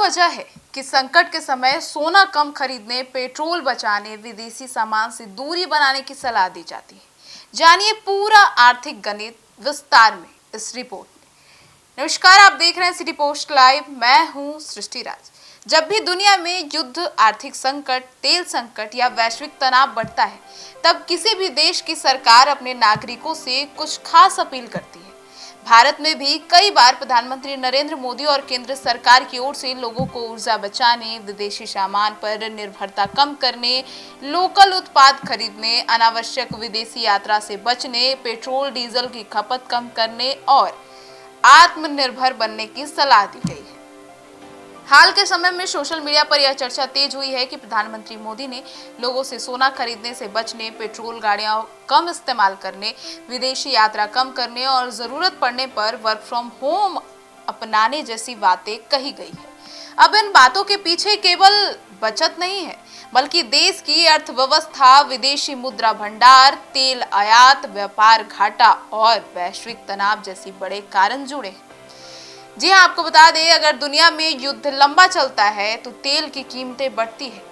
वजह है कि संकट के समय सोना कम खरीदने, पेट्रोल बचाने, विदेशी सामान से दूरी बनाने की सलाह दी जाती है? जानिए पूरा आर्थिक गणित विस्तार में इस रिपोर्ट में। नमस्कार, आप देख रहे हैं सिटी पोस्ट लाइव। मैं हूं सृष्टि राज। जब भी दुनिया में युद्ध, आर्थिक संकट, तेल संकट या वैश्विक तनाव बढ़ता है, तब किसी भी देश की सरकार अपने नागरिकों से कुछ खास अपील करती है। भारत में भी कई बार प्रधानमंत्री नरेंद्र मोदी और केंद्र सरकार की ओर से लोगों को ऊर्जा बचाने, विदेशी सामान पर निर्भरता कम करने, लोकल उत्पाद खरीदने, अनावश्यक विदेशी यात्रा से बचने, पेट्रोल डीजल की खपत कम करने और आत्मनिर्भर बनने की सलाह दी गई है। हाल के समय में सोशल मीडिया पर यह चर्चा तेज हुई है कि प्रधानमंत्री मोदी ने लोगों से सोना खरीदने से बचने, पेट्रोल गाड़ियां कम इस्तेमाल करने, विदेशी यात्रा कम करने और जरूरत पड़ने पर वर्क फ्रॉम होम अपनाने जैसी बातें कही गई है। अब इन बातों के पीछे केवल बचत नहीं है, बल्कि देश की अर्थव्यवस्था, विदेशी मुद्रा भंडार, तेल आयात, व्यापार घाटा और वैश्विक तनाव जैसी बड़े कारण जुड़े हैं। जी हाँ, आपको बता दें, अगर दुनिया में युद्ध लंबा चलता है तो तेल की कीमतें बढ़ती है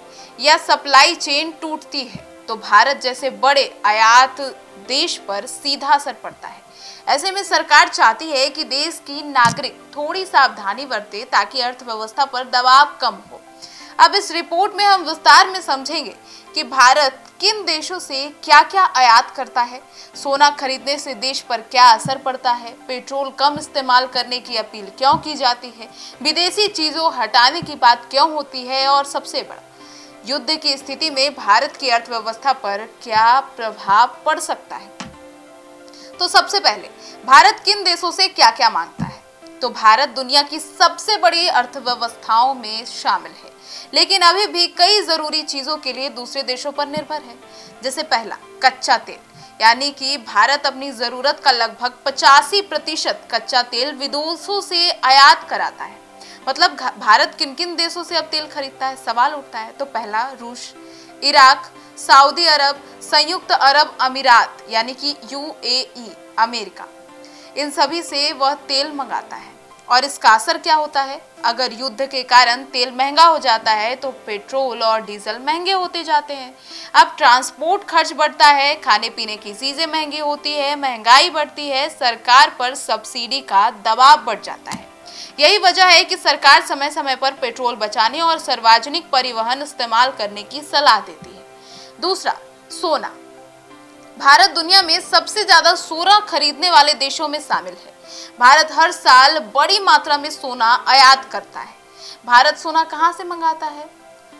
या सप्लाई चेन टूटती है तो भारत जैसे बड़े आयात देश पर सीधा असर पड़ता है। ऐसे में सरकार चाहती है कि देश की नागरिक थोड़ी सावधानी बरते ताकि अर्थव्यवस्था पर दबाव कम हो। अब इस रिपोर्ट में हम विस्तार में समझेंगे कि भारत किन देशों से क्या क्या आयात करता है, सोना खरीदने से देश पर क्या असर पड़ता है, पेट्रोल कम इस्तेमाल करने की अपील क्यों की जाती है, विदेशी चीजों हटाने की बात क्यों होती है और सबसे बड़ा, युद्ध की स्थिति में भारत की अर्थव्यवस्था पर क्या प्रभाव पड़ सकता है। तो सबसे पहले, भारत किन देशों से क्या क्या मांगता है? तो भारत दुनिया की सबसे बड़ी अर्थव्यवस्थाओं में शामिल है, लेकिन अभी भी कई जरूरी चीजों के लिए दूसरे देशों पर निर्भर है। जैसे पहला, कच्चा तेल, यानी कि भारत अपनी जरूरत का लगभग 85% कच्चा तेल विदेशों से आयात कराता है। मतलब भारत किन किन देशों से अब तेल खरीदता है, सवाल उठता है। तो पहला, रूस, इराक, सऊदी अरब, संयुक्त अरब अमीरात यानी कि यूएई, अमेरिका, इन सभी से वह तेल मंगाता है। और इसका असर क्या होता है? अगर युद्ध के कारण तेल महंगा हो जाता है तो पेट्रोल और डीजल महंगे होते जाते हैं। अब ट्रांसपोर्ट खर्च बढ़ता है, खाने पीने की चीजें महंगी होती है, महंगाई बढ़ती है, सरकार पर सब्सिडी का दबाव बढ़ जाता है। यही वजह है कि सरकार समय समय पर पेट्रोल बचाने और सार्वजनिक परिवहन इस्तेमाल करने की सलाह देती है। दूसरा, सोना। भारत दुनिया में सबसे ज्यादा सोना खरीदने वाले देशों में शामिल है। भारत हर साल बड़ी मात्रा में सोना आयात करता है। भारत सोना कहां से मंगाता है?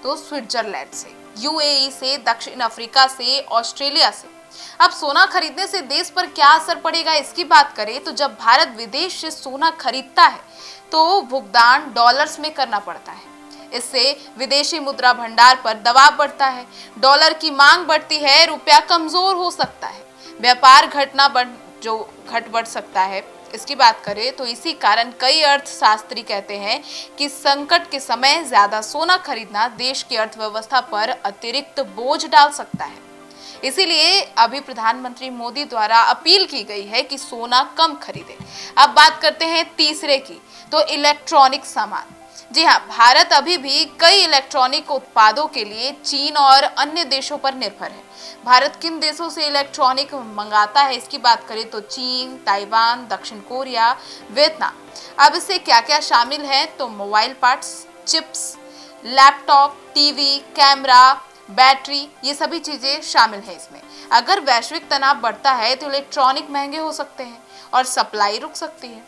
तो स्विट्जरलैंड से, यूएई से, दक्षिण अफ्रीका से, ऑस्ट्रेलिया से। अब सोना खरीदने से देश पर क्या असर पड़ेगा, इसकी बात करें तो जब भारत विदेश से सोना खरीदता है तो भुगतान डॉलर्स में करना पड़ता है। इससे विदेशी मुद्रा भंडार पर दबाव बढ़ता है, डॉलर की मांग बढ़ती है, रुपया कमजोर हो सकता है, व्यापार घट बढ़ सकता है। इसकी बात करें तो इसी कारण कई अर्थशास्त्री कहते हैं कि संकट के समय ज्यादा सोना खरीदना देश की अर्थव्यवस्था पर अतिरिक्त बोझ डाल सकता है। इसीलिए अभी प्रधानमंत्री मोदी द्वारा अपील की गई है कि सोना कम खरीदें। अब बात करते हैं तीसरे की, तो इलेक्ट्रॉनिक सामान। जी हाँ, भारत अभी भी कई इलेक्ट्रॉनिक उत्पादों के लिए चीन और अन्य देशों पर निर्भर है। भारत किन देशों से इलेक्ट्रॉनिक मंगाता है, इसकी बात करें तो चीन, ताइवान, दक्षिण कोरिया, वियतनाम। अब इससे क्या क्या शामिल है? तो mobile parts, chips, laptop, TV, camera, battery, ये सभी चीजें शामिल है इसमें। अगर वैश्विक तनाव बढ़ता है तो इलेक्ट्रॉनिक महंगे हो सकते हैं और सप्लाई रुक सकती है।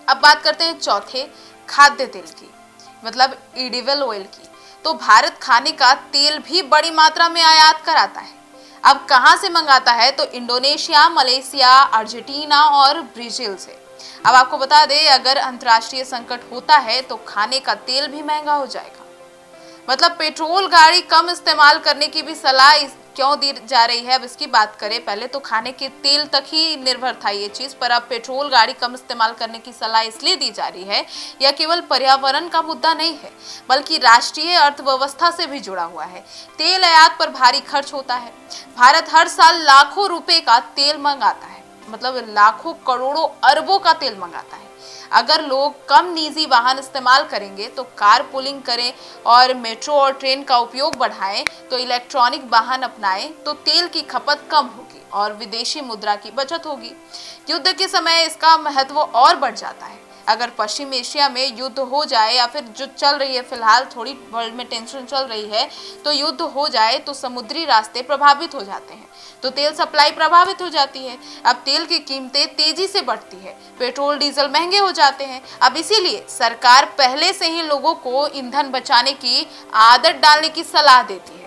अब बात करते हैं चौथे, खाद्य तेल की, मतलब एडिबल ऑयल की। तो भारत खाने का तेल भी बड़ी मात्रा में आयात कराता है। अब कहां से मंगाता है? तो इंडोनेशिया, मलेशिया, अर्जेंटीना और ब्राजील से। अब आपको बता दें, अगर अंतर्राष्ट्रीय संकट होता है तो खाने का तेल भी महंगा हो जाएगा। मतलब पेट्रोल गाड़ी कम इस्तेमाल करने की भी सलाह क्यों दी जा रही है? अब इसकी बात करें, पहले तो खाने के तेल तक ही निर्भर था ये चीज, पर अब पेट्रोल गाड़ी कम इस्तेमाल करने की सलाह इसलिए दी जा रही है, यह केवल पर्यावरण का मुद्दा नहीं है बल्कि राष्ट्रीय अर्थव्यवस्था से भी जुड़ा हुआ है। तेल आयात पर भारी खर्च होता है। भारत हर साल लाखों रुपए का तेल मंगाता है, मतलब लाखों करोड़ों अरबों का तेल मंगाता है। अगर लोग कम निजी वाहन इस्तेमाल करेंगे तो कार पुलिंग करें और मेट्रो और ट्रेन का उपयोग बढ़ाएं, तो इलेक्ट्रॉनिक वाहन अपनाएं, तो तेल की खपत कम होगी और विदेशी मुद्रा की बचत होगी। युद्ध के समय इसका महत्व और बढ़ जाता है। अगर पश्चिम एशिया में युद्ध हो जाए या फिर जो चल रही है, फिलहाल थोड़ी वर्ल्ड में टेंशन चल रही है, तो युद्ध हो जाए तो समुद्री रास्ते प्रभावित हो जाते हैं, तो तेल सप्लाई प्रभावित हो जाती है। अब तेल की कीमतें तेजी से बढ़ती है, पेट्रोल डीजल महंगे हो जाते हैं। अब इसीलिए सरकार पहले से ही लोगों को ईंधन बचाने की आदत डालने की सलाह देती है।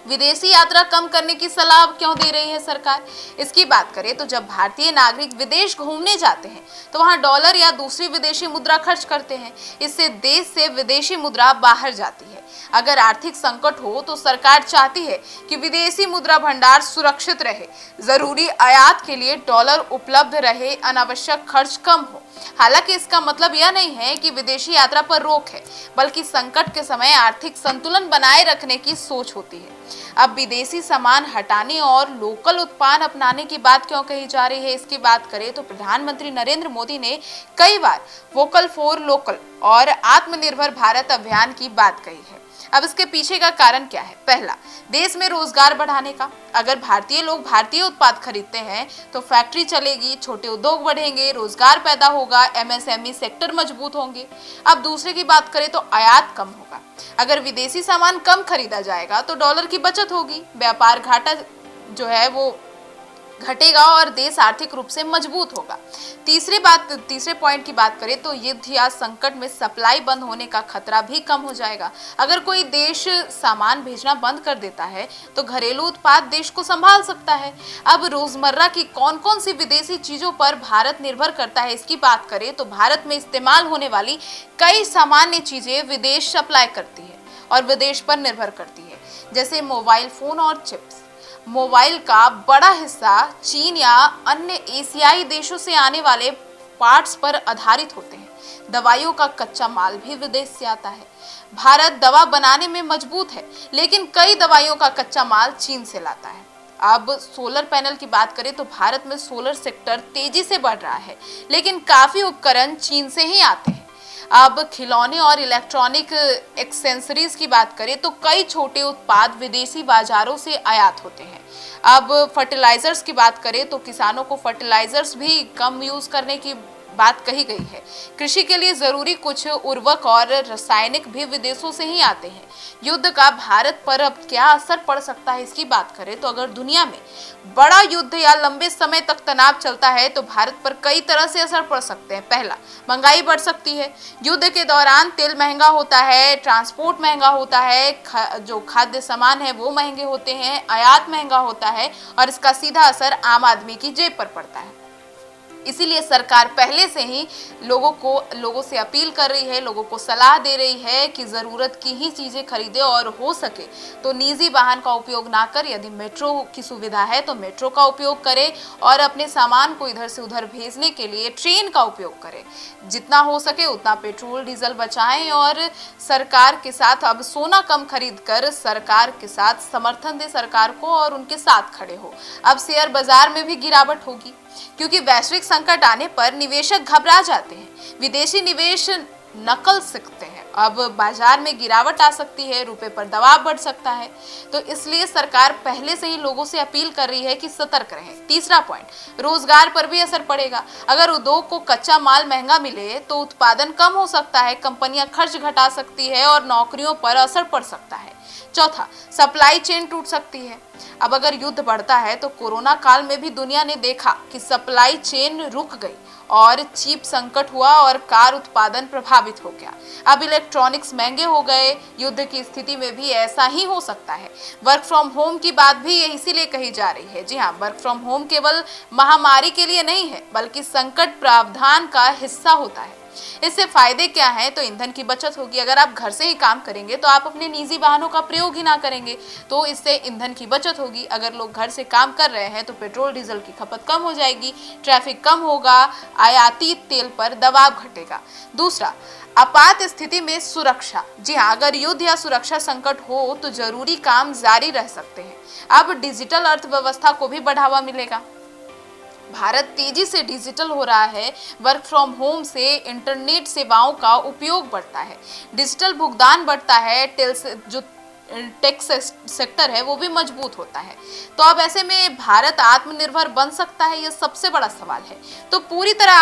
विदेशी यात्रा कम करने की सलाह क्यों दे रही है सरकार? इसकी बात करें तो जब भारतीय नागरिक विदेश घूमने जाते हैं तो वहां डॉलर या दूसरी विदेशी मुद्रा खर्च करते हैं। इससे देश से विदेशी मुद्रा बाहर जाती है। अगर आर्थिक संकट हो तो सरकार चाहती है कि विदेशी मुद्रा भंडार सुरक्षित रहे, जरूरी आयात के लिए डॉलर उपलब्ध रहे, अनावश्यक खर्च कम हो। हालांकि इसका मतलब यह नहीं है कि विदेशी यात्रा पर रोक है, बल्कि संकट के समय आर्थिक संतुलन बनाए रखने की सोच होती है। अब विदेशी सामान हटाने और लोकल उत्पाद अपनाने की बात क्यों कही जा रही है, इसकी बात करें तो प्रधानमंत्री नरेंद्र मोदी ने कई बार वोकल फॉर लोकल और आत्मनिर्भर भारत अभियान की बात कही है। अब इसके पीछे का कारण क्या है? पहला, देश में रोजगार बढ़ाने का। अगर भारतीय लोग भारतीय उत्पाद खरीदते हैं तो फैक्ट्री चलेगी, छोटे उद्योग बढ़ेंगे, रोजगार पैदा होगा, एमएसएमई सेक्टर मजबूत होंगे। अब दूसरे की बात करें तो आयात कम होगा। अगर विदेशी सामान कम खरीदा जाएगा तो डॉलर की बचत होगी, व्यापार घाटा जो है वो घटेगा और देश आर्थिक रूप से मजबूत होगा। तीसरे पॉइंट की बात करें तो युद्ध या संकट में सप्लाई बंद होने का खतरा भी कम हो जाएगा। अगर कोई देश सामान भेजना बंद कर देता है तो घरेलू उत्पाद देश को संभाल सकता है। अब रोजमर्रा की कौन कौन सी विदेशी चीजों पर भारत निर्भर करता है, इसकी बात करें तो भारत में इस्तेमाल होने वाली कई सामान्य चीजें विदेश सप्लाई करती है और विदेश पर निर्भर करती है, जैसे मोबाइल फोन और चिप्स। मोबाइल का बड़ा हिस्सा चीन या अन्य एशियाई देशों से आने वाले पार्ट्स पर आधारित होते हैं। दवाइयों का कच्चा माल भी विदेश से आता है। भारत दवा बनाने में मजबूत है, लेकिन कई दवाइयों का कच्चा माल चीन से लाता है। अब सोलर पैनल की बात करें तो भारत में सोलर सेक्टर तेजी से बढ़ रहा है, लेकिन काफी उपकरण चीन से ही आते हैं। अब खिलौने और इलेक्ट्रॉनिक एक्सेसरीज की बात करें तो कई छोटे उत्पाद विदेशी बाजारों से आयात होते हैं। अब फर्टिलाइजर्स की बात करें तो किसानों को फर्टिलाइजर्स भी कम यूज करने की बात कही गई है। कृषि के लिए जरूरी कुछ उर्वरक और रासायनिक भी विदेशों से ही आते हैं। युद्ध का भारत पर अब क्या असर पड़ सकता है, इसकी बात करें तो अगर दुनिया में बड़ा युद्ध या लंबे समय तक तनाव चलता है तो भारत पर कई तरह से असर पड़ सकते हैं। पहला, महंगाई बढ़ सकती है। युद्ध के दौरान तेल महंगा होता है, ट्रांसपोर्ट महंगा होता है, जो खाद्य सामान है वो महंगे होते हैं, आयात महंगा होता है और इसका सीधा असर आम आदमी की जेब पर पड़ता है। इसीलिए सरकार पहले से ही लोगों से अपील कर रही है, लोगों को सलाह दे रही है कि ज़रूरत की ही चीज़ें खरीदें और हो सके तो निजी वाहन का उपयोग ना कर, यदि मेट्रो की सुविधा है तो मेट्रो का उपयोग करें और अपने सामान को इधर से उधर भेजने के लिए ट्रेन का उपयोग करें। जितना हो सके उतना पेट्रोल डीजल बचाएं और सरकार के साथ अब सोना कम खरीद कर सरकार के साथ समर्थन दें, सरकार को, और उनके साथ खड़े हो। अब शेयर बाजार में भी गिरावट होगी, क्योंकि वैश्विक संकट आने पर निवेशक घबरा जाते हैं, विदेशी निवेश नकल सीखते हैं। अब बाजार में गिरावट आ सकती है, रुपए पर दबाव बढ़ सकता है, तो इसलिए सरकार पहले से ही लोगों से अपील कर रही है कि सतर्क रहें। तीसरा पॉइंट, रोजगार पर भी असर पड़ेगा। अगर उद्योग को कच्चा माल महंगा मिले तो उत्पादन कम हो सकता है, कंपनियां खर्च घटा सकती है और नौकरियों पर असर पड़ सकता है। चौथा, सप्लाई चेन टूट सकती है। अब अगर युद्ध बढ़ता है तो कोरोना काल में भी दुनिया ने देखा कि सप्लाई चेन रुक गई और चिप संकट हुआ और कार उत्पादन प्रभावित हो गया। अब इलेक्ट्रॉनिक्स महंगे हो गए। युद्ध की स्थिति में भी ऐसा ही हो सकता है। वर्क फ्रॉम होम की बात भी इसीलिए कही जा रही है। जी हाँ, वर्क फ्रॉम होम केवल महामारी के लिए नहीं है, बल्कि संकट प्रावधान का हिस्सा होता है। इससे फायदे क्या हैं? तो ईंधन की बचत होगी। अगर आप घर से ही काम करेंगे तो आप अपने निजी वाहनों का प्रयोग ही ना करेंगे, तो इससे ईंधन की बचत होगी। अगर लोग घर से काम कर रहे हैं तो पेट्रोल डीजल की खपत कम हो जाएगी, ट्रैफिक कम होगा, आयाती तेल पर दबाव घटेगा। दूसरा, आपात स्थिति में सुरक्षा। जी हाँ, अगर युद्ध या सुरक्षा संकट हो तो जरूरी काम जारी रह सकते हैं। अब डिजिटल अर्थव्यवस्था को भी बढ़ावा मिलेगा। भारत तेजी से डिजिटल हो रहा है, वर्क फ्रॉम होम से इंटरनेट सेवाओं का उपयोग बढ़ता है, डिजिटल भुगतान बढ़ता है, जो टेक सेक्टर है वो भी मजबूत होता है। तो अब ऐसे में भारत आत्मनिर्भर बन सकता है, यह सबसे बड़ा सवाल है। तो पूरी तरह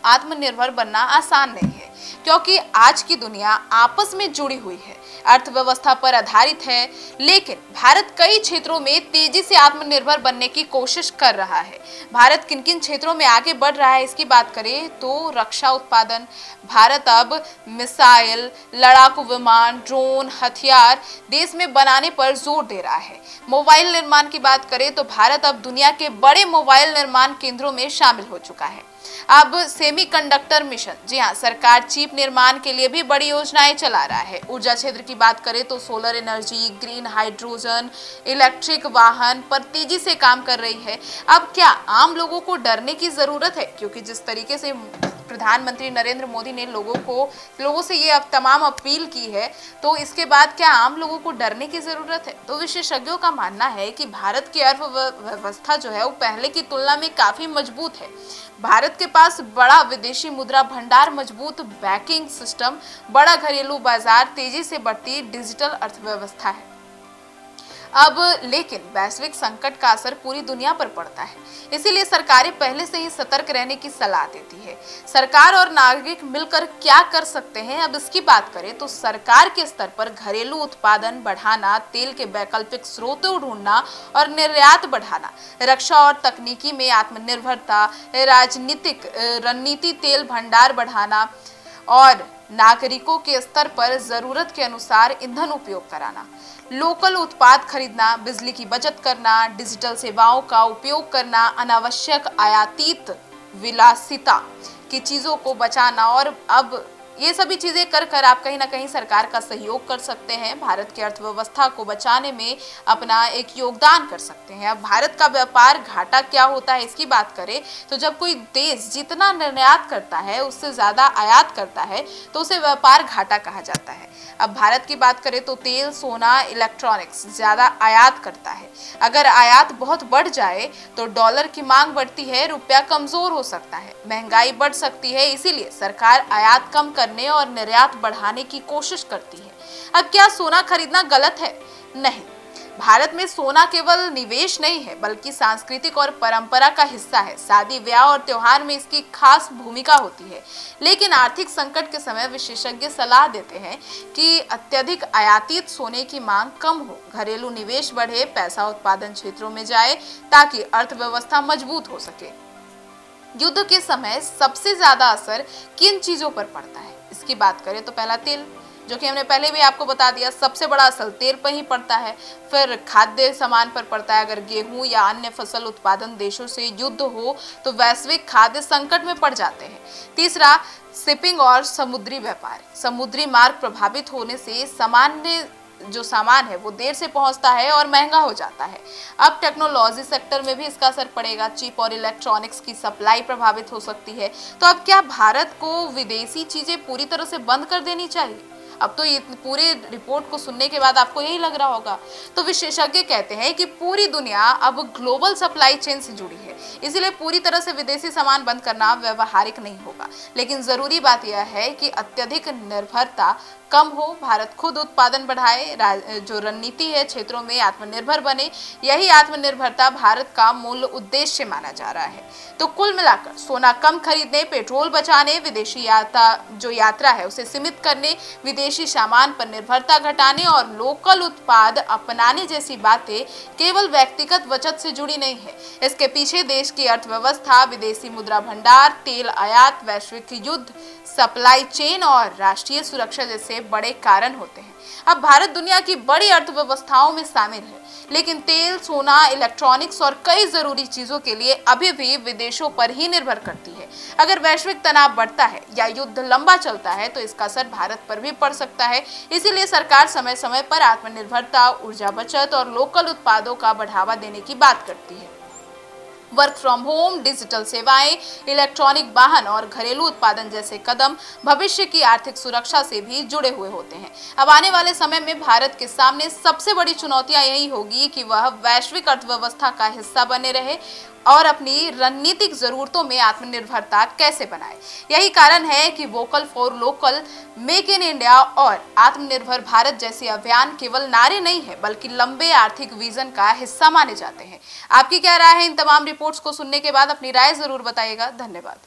आत्मनिर्भर बनना आसान नहीं है, क्योंकि आज की दुनिया आपस में जुड़ी हुई है, अर्थव्यवस्था पर आधारित है। लेकिन भारत कई क्षेत्रों में तेजी से आत्मनिर्भर बनने की कोशिश कर रहा है। भारत किन किन क्षेत्रों में आगे बढ़ रहा है इसकी बात करें तो रक्षा उत्पादन, भारत अब मिसाइल, लड़ाकू विमान, ड्रोन, हथियार देश में बनाने पर जोर दे रहा है। मोबाइल निर्माण की बात करें तो भारत अब दुनिया के बड़े मोबाइल निर्माण केंद्रों में शामिल हो चुका है। अब सेमीकंडक्टर मिशन, जी हाँ, सरकार चिप निर्माण के लिए भी बड़ी योजनाएं चला रहा है। ऊर्जा क्षेत्र की बात करें तो solar energy, green hydrogen, electric वाहन पर तेजी से काम कर रही है। अब क्या आम लोगों को डरने की जरूरत है? क्योंकि जिस तरीके से प्रधानमंत्री नरेंद्र मोदी ने लोगों से ये अब तमाम अपील की है, तो इसके बाद क्या आम लोगों को डरने की जरूरत है? तो विशेषज्ञों का मानना है कि भारत की अर्थव्यवस्था जो है वो पहले की तुलना में काफी मजबूत है। भारत के पास बड़ा विदेशी मुद्रा भंडार, मजबूत बैंकिंग सिस्टम, बड़ा घरेलू बाजार, तेजी से बढ़ती डिजिटल अर्थव्यवस्था है। अब लेकिन वैश्विक संकट का असर पूरी दुनिया पर पड़ता है, इसीलिए सरकारें पहले से ही सतर्क रहने की सलाह देती है। सरकार और नागरिक मिलकर क्या कर सकते हैं, अब इसकी बात करें तो सरकार के स्तर पर घरेलू उत्पादन बढ़ाना, तेल के वैकल्पिक स्रोतों ढूंढना और निर्यात बढ़ाना, रक्षा और तकनीकी में आत्मनिर्भरता, राजनीतिक रणनीति, तेल भंडार बढ़ाना और नागरिकों के स्तर पर जरूरत के अनुसार ईंधन उपयोग कराना, लोकल उत्पाद खरीदना, बिजली की बचत करना, डिजिटल सेवाओं का उपयोग करना, अनावश्यक आयातित विलासिता की चीजों को बचाना। और अब ये सभी चीजें कर कर आप कहीं ना कहीं सरकार का सहयोग कर सकते हैं, भारत की अर्थव्यवस्था को बचाने में अपना एक योगदान कर सकते हैं। अब भारत का व्यापार घाटा क्या होता है इसकी बात करें तो जब कोई देश जितना निर्यात करता है उससे ज्यादा आयात करता है तो उसे व्यापार घाटा कहा जाता है। अब भारत की बात करें तो तेल, सोना, इलेक्ट्रॉनिक्स ज्यादा आयात करता है। अगर आयात बहुत बढ़ जाए तो डॉलर की मांग बढ़ती है, रुपया कमजोर हो सकता है, महंगाई बढ़ सकती है। इसीलिए सरकार आयात कम करने और निर्यात बढ़ाने की कोशिश करती है। अब क्या सोना खरीदना गलत है? नहीं, भारत में सोना केवल निवेश नहीं है बल्कि सांस्कृतिक और परंपरा का हिस्सा है। शादी, ब्याह और त्योहार में इसकी खास भूमिका होती है। लेकिन आर्थिक संकट के समय विशेषज्ञ सलाह देते हैं कि अत्यधिक आयातित सोने की मांग कम हो, घरेलू निवेश बढ़े, पैसा उत्पादन क्षेत्रों में जाए ताकि अर्थव्यवस्था मजबूत हो सके। युद्ध के समय सबसे ज्यादा असर किन चीजों पर पड़ता है इसकी बात करें तो पहला तेल, जो कि हमने पहले भी आपको बता दिया, सबसे बड़ा असर तेल पर ही पड़ता है। फिर खाद्य सामान पर पड़ता है, अगर गेहूं या अन्य फसल उत्पादन देशों से युद्ध हो तो वैश्विक खाद्य संकट में पड़ जाते हैं। तीसरा, शिपिंग और समुद्री व्यापार, समुद्री मार्ग प्रभावित होने से जो सामान है वो देर से पहुंचता है और महंगा हो जाता है। अब टेक्नोलॉजी सेक्टर में भी इसका असर पड़ेगा, चिप और इलेक्ट्रॉनिक्स की सप्लाई प्रभावित हो सकती है। तो अब क्या भारत को विदेशी चीजें पूरी तरह से बंद कर देनी चाहिए? अब तो ये पूरे रिपोर्ट को सुनने के बाद आपको यही लग रहा होगा। तो विशेषज्ञ कहते हैं कि पूरी दुनिया अब ग्लोबल सप्लाई चेन से जुड़ी है, इसलिए पूरी तरह से विदेशी सामान बंद करना व्यवहारिक नहीं होगा। लेकिन जरूरी बात यह है कि अत्यधिक निर्भरता कम हो, भारत खुद उत्पादन बढ़ाए, जो रणनीति है क्षेत्रों में आत्मनिर्भर बने। यही आत्मनिर्भरता भारत का मूल उद्देश्य माना जा रहा है। तो कुल मिलाकर सोना कम खरीदने, पेट्रोल बचाने, विदेशी यात्रा है उसे सीमित करने, विदेशी सामान पर निर्भरता घटाने और लोकल उत्पाद अपनाने जैसी बातें केवल व्यक्तिगत बचत से जुड़ी नहीं है। इसके पीछे देश की अर्थव्यवस्था, विदेशी मुद्रा भंडार, तेल आयात, वैश्विक युद्ध, सप्लाई चेन और राष्ट्रीय सुरक्षा जैसे बड़े कारण होते हैं। अब भारत दुनिया की बड़ी अर्थव्यवस्थाओं में शामिल है, लेकिन तेल, सोना, इलेक्ट्रॉनिक्स और कई जरूरी चीजों के लिए अभी भी विदेशों पर ही निर्भर करती है। अगर वैश्विक तनाव बढ़ता है या युद्ध लंबा चलता है तो इसका असर भारत पर भी पड़ सकता है। इसीलिए सरकार समय समय पर आत्मनिर्भरता, ऊर्जा बचत और लोकल उत्पादों का बढ़ावा देने की बात करती है। वर्क फ्रॉम होम, डिजिटल सेवाएं, इलेक्ट्रॉनिक वाहन और घरेलू उत्पादन जैसे कदम भविष्य की आर्थिक सुरक्षा से भी जुड़े हुए होते हैं। अब आने वाले समय में भारत के सामने सबसे बड़ी चुनौतियां यही होगी कि वह वैश्विक अर्थव्यवस्था का हिस्सा बने रहे, और अपनी रणनीतिक जरूरतों में आत्मनिर्भरता कैसे बनाए। यही कारण है कि vocal for local, make in India और आत्मनिर्भर भारत जैसे अभियान केवल नारे नहीं है बल्कि लंबे आर्थिक विजन का हिस्सा माने जाते हैं। आपकी क्या राय है इन तमाम रिपोर्ट्स को सुनने के बाद? अपनी राय जरूर बताइएगा। धन्यवाद।